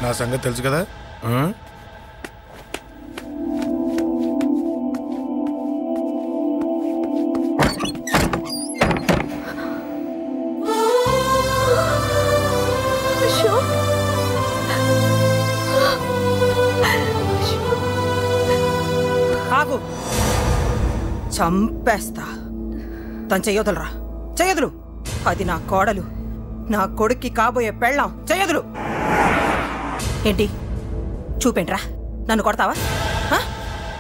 నా సంగతి తెలుసు కదా. ఆగు, చంపేస్తా. తను చెయ్యొదలరా, చెయ్యదులు. అది నా కోడలు, నా కొడుక్కి కాబోయే పెళ్ళాం. చెయ్యదులు. ఏంటి చూపేంట్రా? నన్ను కొడతావా?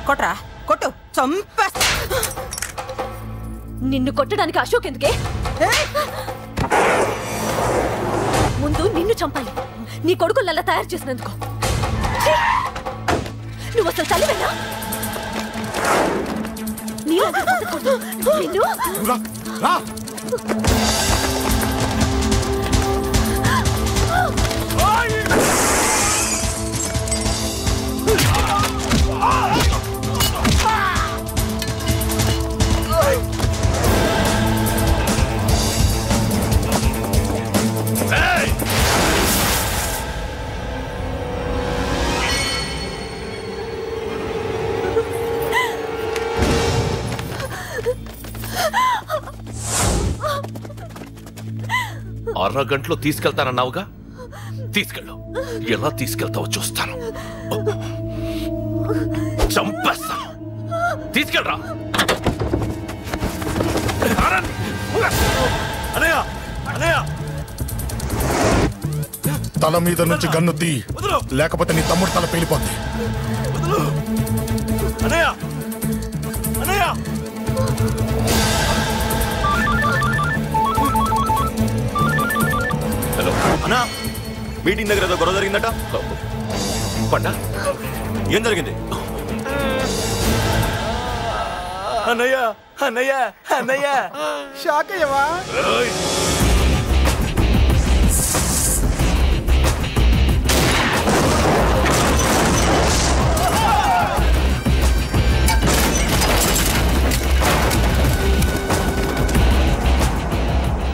కొట్రా, కొట్టు, చంపేస్తా. నిన్ను కొట్టడానికి అశోక్ ఎందుకే? ముందు నిన్ను చంపాలి, నీ కొడుకులల్లా తయారు చేసినందుకు. నువ్వు అసలు తల్లివేనా? నిన్ను అరగంటలో తీసుకెళ్తానన్నావుగా, తీసుకెళ్ళు. ఎలా తీసుకెళ్తావో చూస్తాను. చంపేస్తాను. తీసుకెళ్ళరా. తల మీద నుంచి గన్ను తీ, లేకపోతే నీ తమ్ముడు తల పేలిపోద్ది. హలో అన్నా, మీటింగ్ దగ్గర ఏదో గొడవ జరిగిందట. పండా, ఏం జరిగింది? అన్నయ్య అన్నయ్య అన్నయ్య, షాక్ అయ్యవా?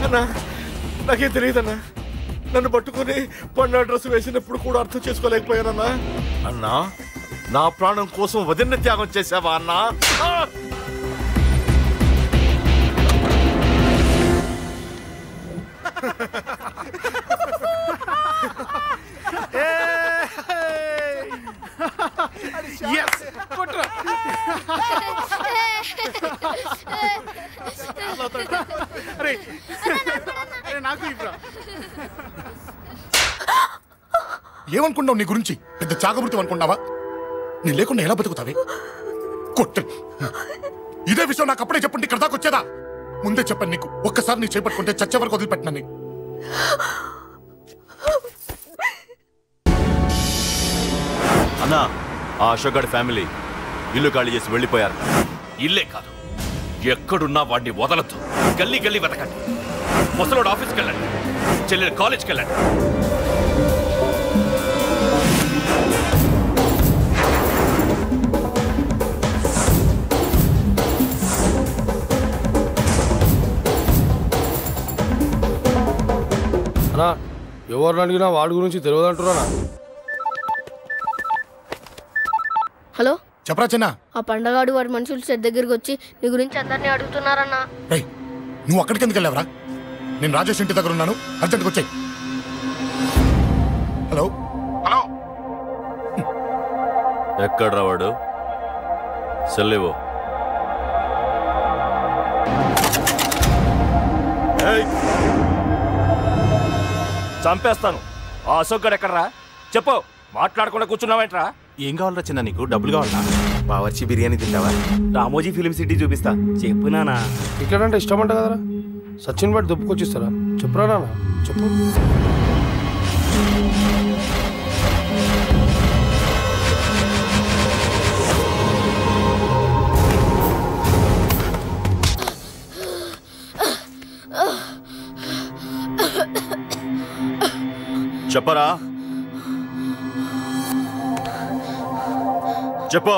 అన్నా, నాకేం తెలియదన్నా. నన్ను పట్టుకుని పండుగ డ్రెస్ వేసినప్పుడు కూడా అర్థం చేసుకోలేకపోయానన్నా. అన్నా, నా ప్రాణం కోసం వదిన త్యాగం చేసావా అన్నా? ఏమనుకున్నావు? నీ గురించి పెద్ద చాగబృతం అనుకున్నావా? నీ లేకుండా ఎలా బతుకుతావే? కొట్టు. ఇదే విషయం నాకు అప్పుడే చెప్పండి, ఇక్కడ దాకా వచ్చేదా? ముందే చెప్పండి నీకు. ఒక్కసారి నీ చేపట్టుకుంటే చచ్చే వరకు వదిలిపెట్టినా నీకు. అన్నా, ఆ అశోక్ గారి ఫ్యామిలీ ఇల్లు ఖాళీ చేసి వెళ్ళిపోయారు. ఇల్లే కాదు, ఎక్కడున్నా వాడిని వదలద్దు. గల్లీ గల్లీ వెతకండి. ముసలోడు ఆఫీస్కి వెళ్ళండి, చెల్లెలు కాలేజ్కి వెళ్ళండి. అన్నా, ఎవరిని అడిగినా వాడి గురించి తెలియదంటున్నా. హలో, చెప్పరా చిన్న? ఆ పండగాడు వాడి మనుషులు సెట్ దగ్గరికి వచ్చి నీ గురించి అందరినీ అడుగుతున్నారన్నా. నువ్వు అక్కడికి ఎందుకు వెళ్ళావరా? నేను రాజేష్ ఇంటి దగ్గర ఉన్నాను, అర్జెంట్గా వచ్చాయి. హలో హలో, ఎక్కడ్రా వాడు? సెల్లేవో. చంపేస్తాను. ఆ అశోక్ గడు ఎక్కడరా? చెప్పు. మాట్లాడకుండా కూర్చున్నావేంట్రా? ఏం కావాలరా చిన్న? నీకు డబ్బులు కావాలా? బావర్చి బిర్యానీ తింటావా? రామోజీ ఫిలిం సిటీ చూపిస్తా. చెప్పు నానా. ఇక్కడ అంటే ఇష్టం అంట కదరా? సచిన్ బట్టి దుప్పుకొచ్చిస్తారా? చెప్పురా నాన్న, చెప్పు. చెప్పరా, చెప్పు.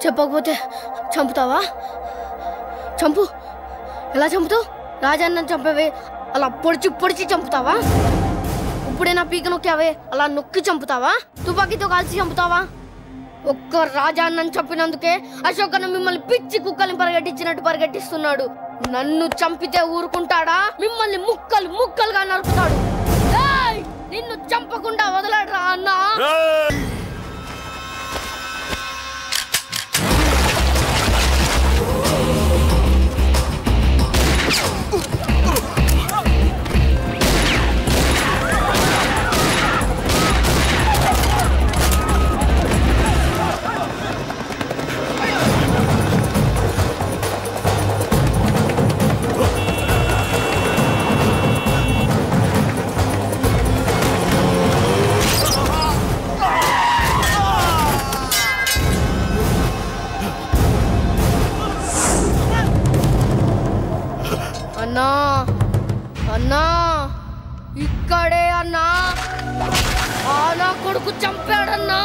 చెప్పకపోతే చంపుతావా? చంపు. ఎలా చంపుతావు? రాజాన్న చంపవే, అలా పొడిచి పొడిచి చంపుతావా? ఇప్పుడైనా పీక నొక్కావే అలా నొక్కి చంపుతావా? తుపాకీతో కాల్చి చంపుతావా? ఒక్క రాజా అన్నని చంపినందుకే అశోక్ అన్న మిమ్మల్ని పిచ్చి కుక్కల్ని పరిగెట్టించినట్టు పరిగెట్టిస్తున్నాడు. నన్ను చంపితే ఊరుకుంటాడా? మిమ్మల్ని ముక్కలు ముక్కలుగా నరుకుతాడు. నిన్ను చంపకుండా వదలడరా అన్న. అన్నా అన్నా ఇక్కడే అన్నా. నా కొడుకు చంపాడన్నా.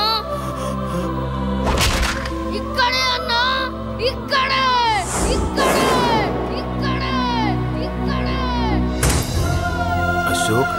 ఇక్కడే అన్నా. ఇక్కడే ఇక్కడే ఇక్కడే ఇక్కడే. అశోక్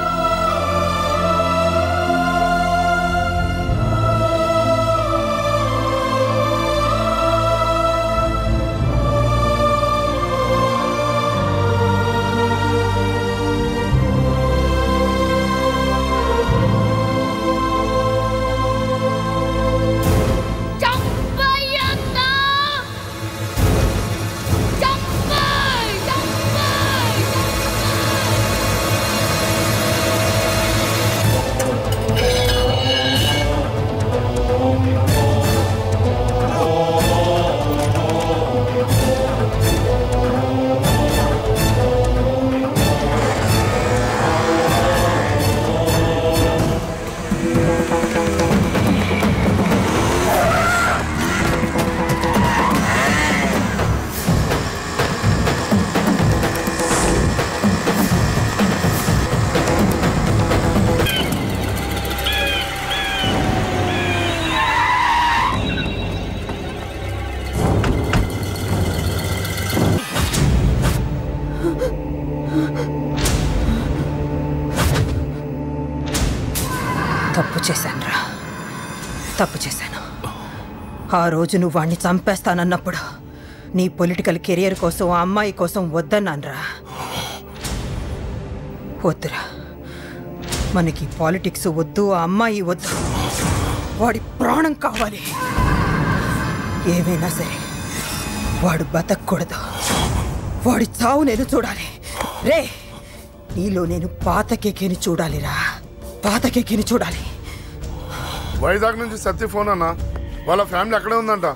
తప్పు చేశాను. ఆ రోజు నువ్వు వాణ్ణి చంపేస్తానన్నప్పుడు నీ పొలిటికల్ కెరియర్ కోసం ఆ అమ్మాయి కోసం వద్దన్నాన్రా. వద్దురా, మనకి పాలిటిక్స్ వద్దు, ఆ అమ్మాయి వద్దు, వాడి ప్రాణం కావాలి. ఏమైనా సరే వాడు బతకూడదు, వాడి చావు నేను చూడాలి. రే, నీలో నేను పాతకేకేని చూడాలిరా, పాతకేకేని చూడాలి. వైజాగ్ నుంచి సత్య ఫోన్ అన్న, వాళ్ళ ఫ్యామిలీ అక్కడే ఉందంట.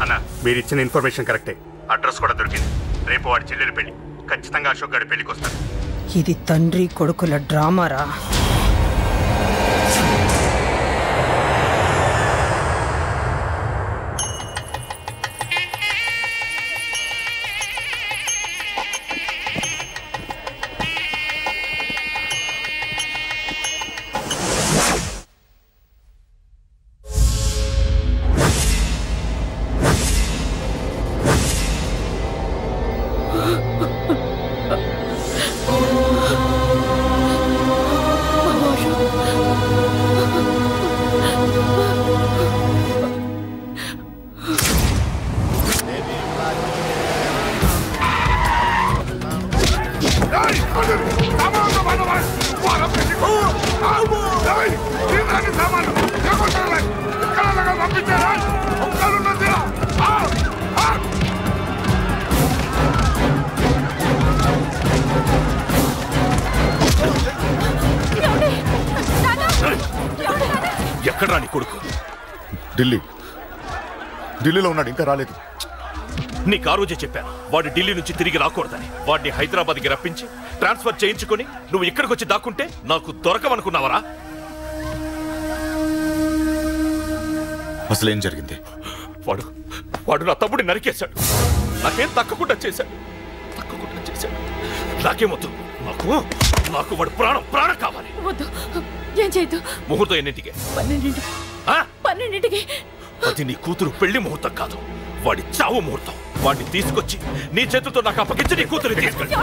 అన్న, మీరు ఇచ్చిన ఇన్ఫర్మేషన్ కరెక్టే. అడ్రస్ కూడా దొరికింది. రేపు వాడి చెల్లెలి పెళ్లి. ఖచ్చితంగా అశోక్ గారి పెళ్లికి వస్తాను. ఇది తండ్రి కొడుకుల డ్రామారా. ఎక్కడ్రా నీ కొడుకు? ఢిల్లీలో ఉన్నాడు, ఇంకా రాలేదు. నీకు ఆ రోజే చెప్పాను వాడు ఢిల్లీ నుంచి తిరిగి రాకూడదని. వాడిని హైదరాబాద్కి రప్పించి ట్రాన్స్ఫర్ చేయించుకొని నువ్వు ఇక్కడికి వచ్చి దాక్కుంటే నాకు దొరకవనుకున్నావరా? అసలు ఏం జరిగింది? వాడు నా తమ్ముడిని నరికేశాడు. నాకేం తక్కకుండా చేశాడు. నాకేమొద్దు. నాకు వాడు ప్రాణం కావాలి. వద్దు, ఏం చేయొద్దు. ముహూర్తం ఎన్నింటికి? 12ంటికి. అది నీ కూతురు పెళ్లి ముహూర్తం కాదు, వాడి చావు ముహూర్తం. వాడిని తీసుకొచ్చి నీ చేతులతో నాకు అప్పగించి నీ కూతురు తీసుకెళ్ళి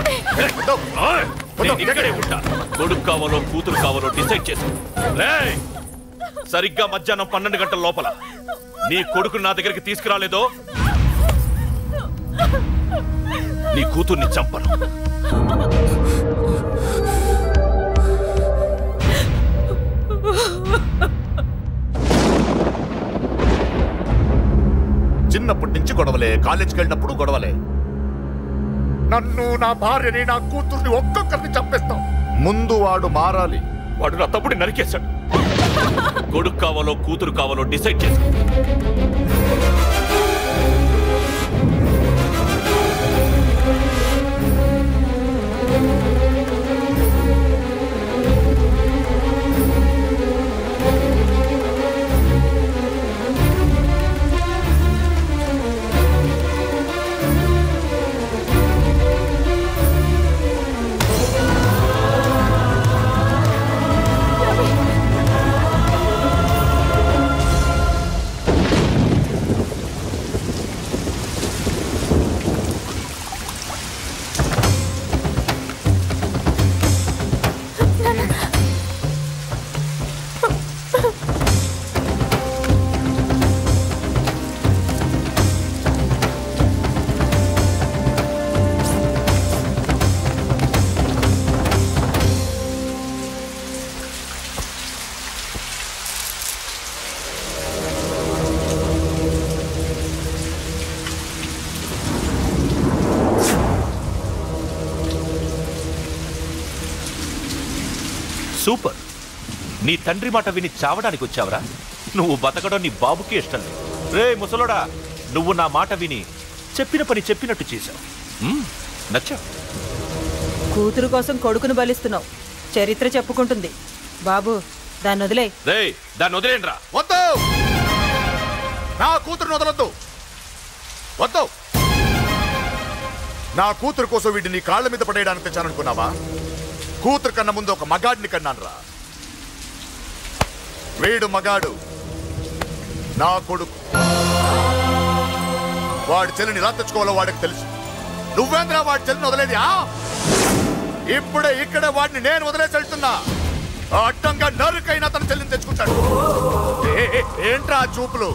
ఇక్కడే ఉంటా. కొడుకు కావాలో కూతురు కావాలో డిసైడ్ చేసి సరిగ్గా మధ్యాహ్నం 12 గంటల లోపల నీ కొడుకు నా దగ్గరికి తీసుకురాలేదో నీ కూతుర్ని చంపను. చిన్నప్పటి నుంచి గొడవలే, కాలేజీకి వెళ్ళినప్పుడు గొడవలే. నన్ను, నా భార్యని, నా కూతుర్ని ఒక్కొక్కరిని చంపేస్తాం. ముందు వాడు మారాలి. వాడు నా తమ్ముడిని నరికేశాడు. కొడుకు కావాలో కూతురు కావాలో డిసైడ్ చేసి సూపర్. నీ తండ్రి మాట విని చావడానికి వచ్చావరా? నువ్వు బతకడం నీ బాబుకి ఇష్టం లేదు. రే ముసలోడా, నువ్వు నా మాట విని చెప్పిన పని చెప్పినట్టు చేశావు. నచ్చా. కూతురు కోసం కొడుకును బలిస్తున్నావు. చరిత్ర చెప్పుకుంటుంది. బాబు, దాన్ని వదిలే. రే, దాన్ని వదిలేండ్రా. వద్దు, నా కూతురుని వదలొద్దు. వద్దు. నా కూతురు కోసం వీడిని కాళ్ళ మీద పడేయడానికి తెచ్చాననుకున్నావా? కూతురు కన్నా ముందు ఒక మగాడిని కన్నాను రా. వీడు మగాడు, నా కొడుకు. వాడి చెల్లిని ఎలా తెచ్చుకోవాలో వాడికి తెలుసు. నువ్వేంద్రా వాడి చెల్లిని వదిలేది? ఇప్పుడే ఇక్కడే వాడిని నేను వదిలేసి వెళ్తున్నా. అడ్డంగా నరుకైనా తన చెల్లిని తెచ్చుకుంటాడు. ఏంట్రా చూపులు?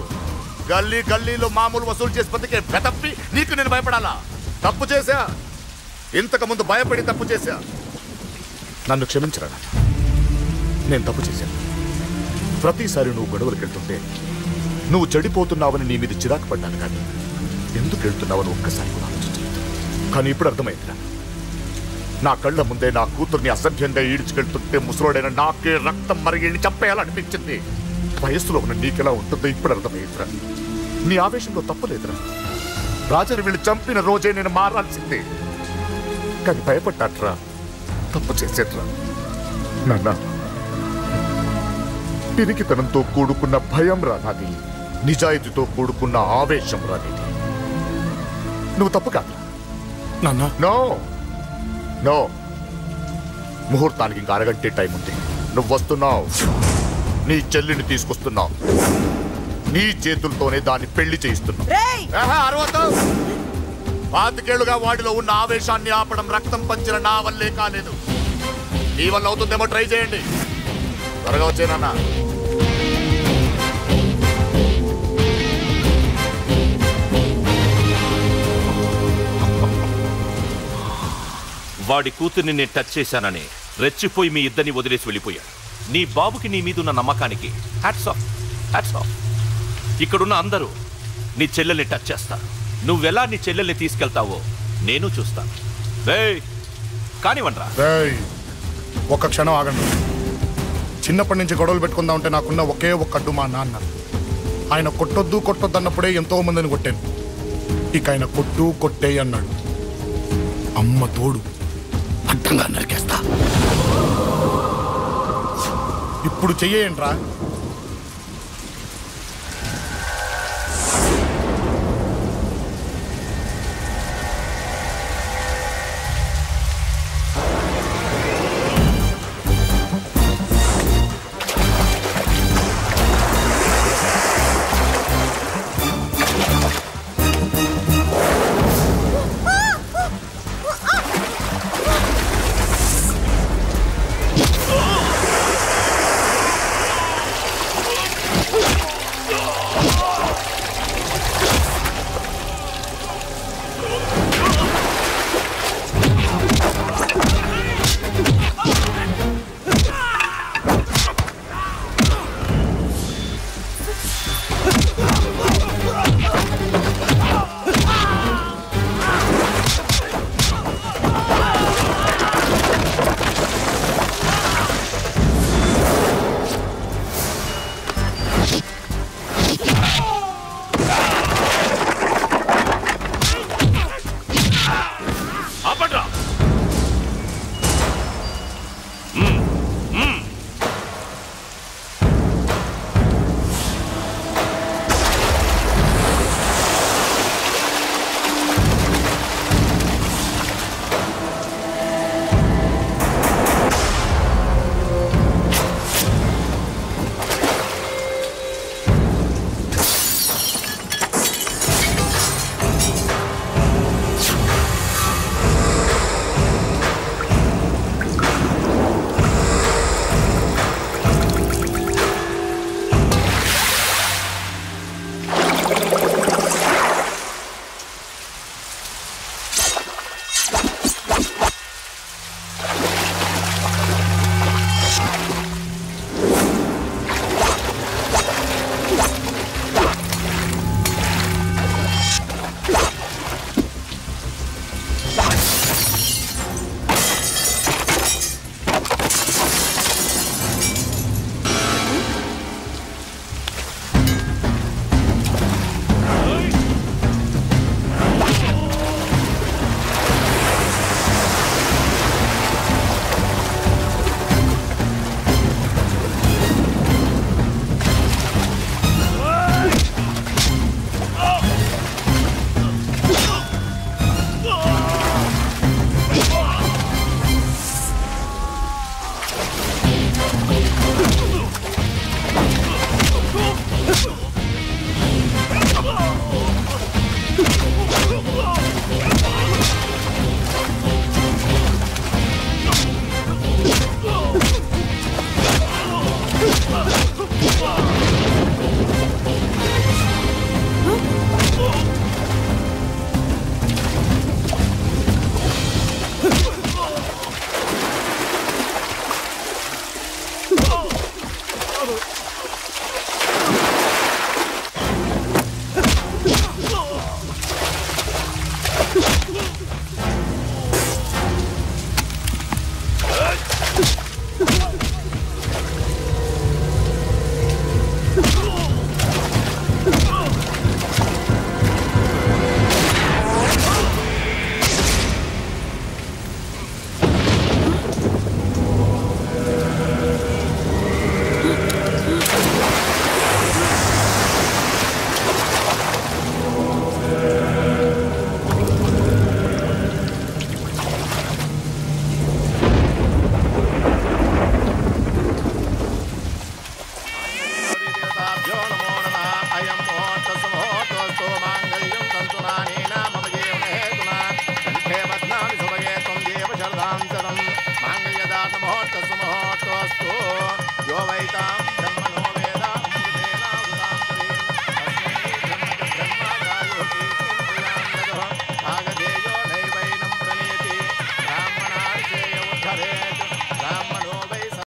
గల్లీ గల్లీలో మామూలు వసూలు చేసి బతికే బెతప్పి నీకు నేను భయపడాలా? తప్పు చేశా, ఇంతకు ముందు భయపడి తప్పు చేశా. నన్ను క్షమించరా. నేను తప్పు చేశాను. ప్రతిసారి నువ్వు గొడవలకు వెళ్తుంటే నువ్వు చెడిపోతున్నావని నీ మీద చిరాకు పడ్డాను, కానీ ఎందుకు వెళ్తున్నావని ఒక్కసారి కూడా ఆలోచించలేదు. కానీ ఇప్పుడు అర్థమైందిరా. నా కళ్ళ ముందే నా కూతుర్ని అసభ్యంగా ఈడ్చుకెళ్తుంటే ముసలోడైన నాకే రక్తం మరిగి చంపేయాలనిపించింది. వయస్సులో ఉన్న నీకెలా ఉంటుందో ఇప్పుడు అర్థమైందిరా. నీ ఆవేశంలో తప్పలేదురా. రాజాని వీళ్ళు చంపిన రోజే నేను మారాల్సిందే, కానీ భయపడ్డాట్రా. తప్పు చేసేట్రా. నాన్న, పిరికితనంతో కూడుకున్న భయం రా నాది. నిజాయితీతో కూడుకున్న ఆవేశం రా నీది. నువ్వు తప్పు కాదు నాన్న. నో నో, ముహూర్తానికి ఇంకా అరగంటే టైం ఉంది. నువ్వు వస్తున్నావు, నీ చెల్లిని తీసుకొస్తున్నావు. నీ చేతులతోనే దాన్ని పెళ్లి చేయిస్తున్నావు. పాతికేళ్లుగా వాడిలో ఉన్న ఆవేశాన్ని ఆపడం రక్తం పంచిన నా వల్లే కాలేదు. నీ వల్ల అవుతుందేమో ట్రై చేయండి. త్వరగా వచ్చేనన్నా. వాడి కూతుర్ని నేను టచ్ చేశానని రెచ్చిపోయి మీ ఇద్దరిని వదిలేసి వెళ్ళిపోయాడు. నీ బాబుకి నీ మీదున్న నమ్మకానికి హ్యాట్స్ ఆఫ్, హ్యాట్స్ ఆఫ్. ఇక్కడున్న అందరూ నీ చెల్లెల్ని టచ్ చేస్తారు. నువ్వెలా నీ చెల్లెల్ని తీసుకెళ్తావో నేను చూస్తాను. కానివ్వండిరా. ఒక్క క్షణం ఆగండి. చిన్నప్పటి నుంచి గొడవలు పెట్టుకుందాం అంటే నాకున్న ఒకే ఒక్క అడ్డు మా నాన్న. ఆయన కొట్టొద్దు కొట్టొద్దు అన్నప్పుడే ఎంతో మందిని కొట్టాను. ఇక ఆయన కొట్టు కొట్టే అన్నాడు. అమ్మ తోడు అడ్డంగా నరికేస్తా. ఇప్పుడు చెయ్యేయండి రా.